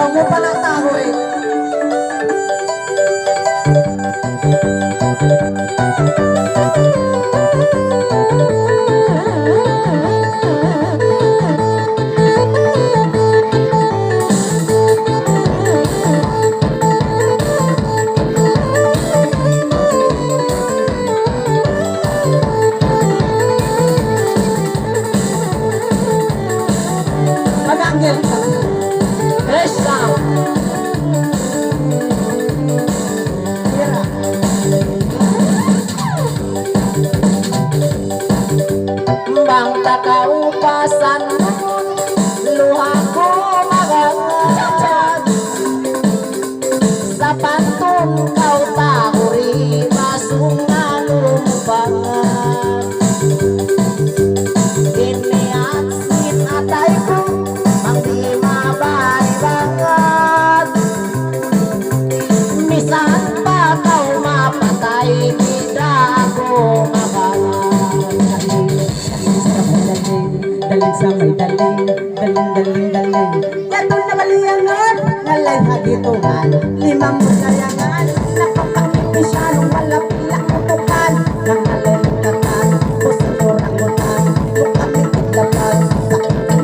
Ikaw mo pala tao eh. Mag-anggel ka. Fresh sound. Tira. Bang takaupasan luha ko magangat sa pantong kau tahuri masungan lumbangan ini atsin atay ko mang di mabay banget misan pa kau mapatay tidak ako magangat daling sa may daling yato na baliyangan ngalay hagituhan limang bulayangan nakapakimpisyano wala pilak kutukan nang nalay katan kusang orang utan lukami kitlapan sa kitang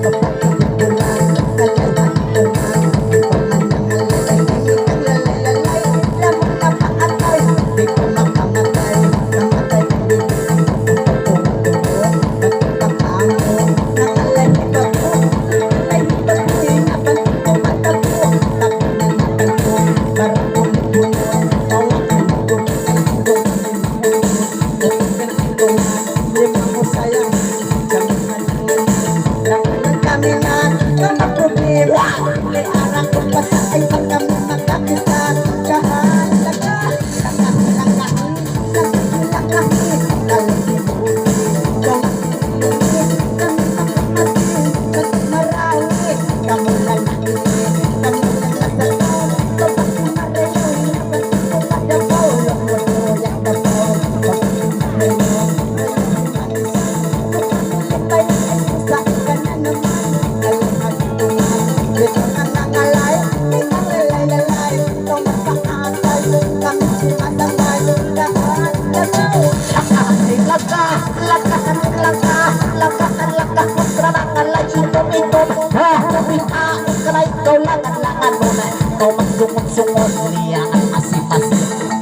kapakimpisyano ngalay hagituhan ipaman ng ngalay ang lalay lamang na paatay di ko makamatay namatay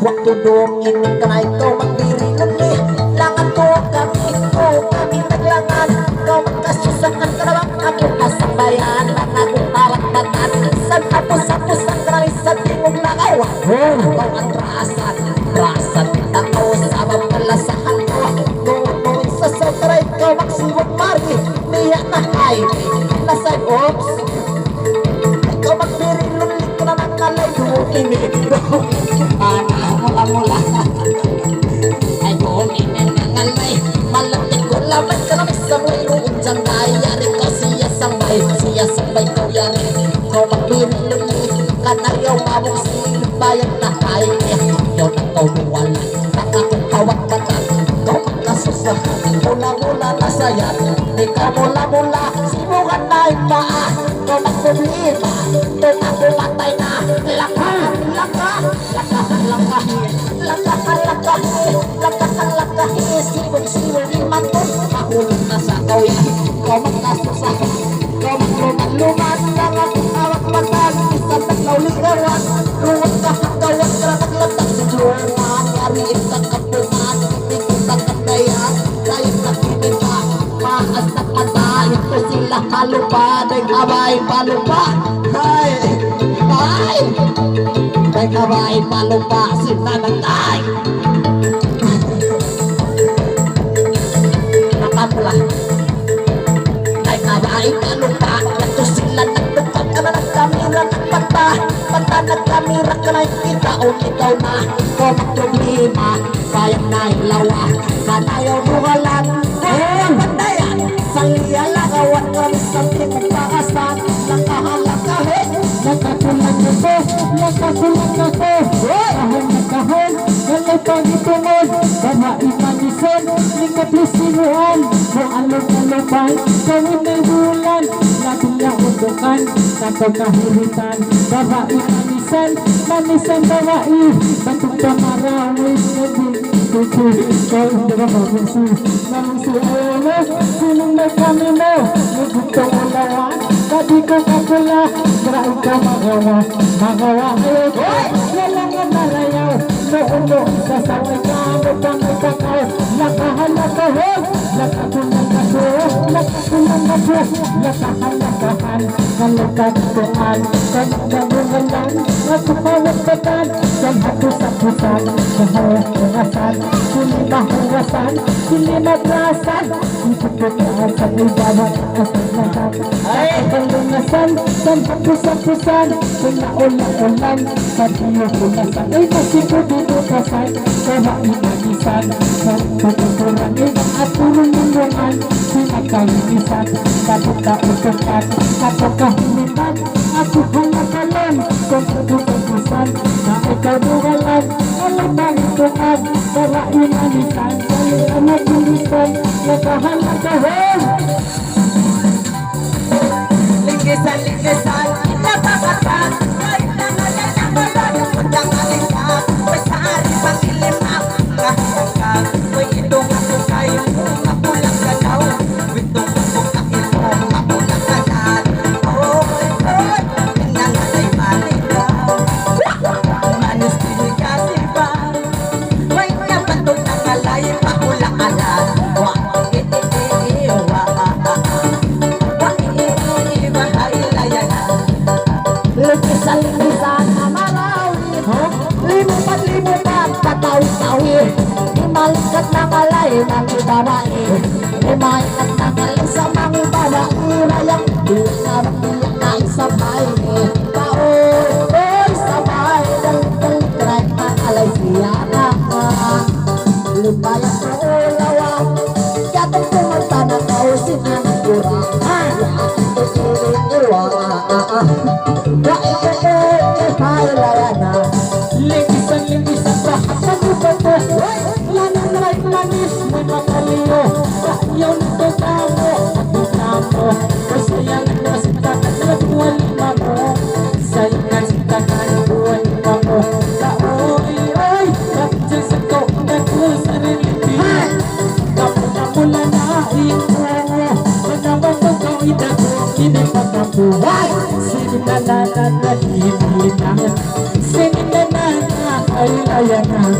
waktu dong ini kena kau mandiri lebih langan kau kami naglangan kau magkasusakan karawang ako asang bayan lang ako tawat batan san apos-aposan karali sa tingong langaw kau ang rasan tao sa mapalasahan ko noon sa sotray kau magsiwag margi niya na ay nasay oops ikaw magdiri lulit ko na nangalay ini mula ay kunin ang nangalay malating ko lamay ka namin sa may roon dyan yari ko siya sambay ko yari ko magbirilungi ka na yaw mabong sinibayan na kaya yaw na ko wala nakakong kawak batan ko magkasusahan mula na sayan ikaw mula simukan na ipaa ko magproblema kung ako matay na lakahin sibog imatong mahulog na sa kawian kau magkasusahan kau magluman lang akong awak matan isang naglauligawan luwag ka hanggawan ka naglatag sa juwangan yariin ka kapungan hindi kita kandayan dahil nakinita maas na kata ito sila kalupa dahil abay palupa ay kabay palupa sinanagay nakapula ay kabay palupa ito sila nagtupag ka na nagkamira nagpata nagkamira ka na kita o ikaw na kung problema kaya na ilawa kanayaw buhalan pandayan sang iyalagawan kami sa tingpakasan nakahalakahin nakakulang ako kahon kahon galay pangitungod kama imanisan kaplisinuan mo alog-aloban gawin ay bulan natin naundukan sa pagkahiritan babae manisan manisan babae batong pamarawis nabi kuku kau hindi ka mabusi mabusi ayala sinong may kami mo nagutong ulawan tadi ko kapula maray ka magawa magawa walang malayaw noono sa saway ka mo pang itakaw lakahan-lakahan lakakunan-lakahan lakakunan-lakahan lakahan-lakahan kalagatuan kanagabungalan nakapawagpatan kanhapusan-pusan kahawag-pungasan sinimahurasan sinimadrasan isiputahan sa ibawat asalasan kakalungasan kanhapusan-pusan kunaula-ulan kaniyukunasan ay masipuditukasan kahaimanisan kantututuran ibang at turun-tulungan sinagkainisan kapagkautukan kapagkahilitan ako halakalan kantututusan na ikaw duwalan alamang tukan para inanisan kalian tulisan nakahalakahan likisan napakatan kahit na ngayon ang malamang kundang alisa masari pangilim ako kahit may itong ako kayo mapulang ka daw itong ako kain mo mapulang ka daw oy nangalay maligaw manis pinigasi ba may napatong nangalay mapulang alam likisan na marawin limupat patawid-tawid imalikat na kalay ng babae imalikat na kalay sa mga babae rayang bilang na isabay paoy sabay dal-dal na kalay siya na lipayan ko ulawa yatong pumunta na kausin ang kura likisan lahat ng ibato lanang right manis may makaliyo ayaw nito kamo at namo masayang nasitakan na buwan lima mo sayang nasitakan buwan lima mo sa oy kapit sa ko na ko sa nilipin kapula na ito magabang ko idako hindi pagkabuhay sininanan na hinihinan sininanan na ay layanan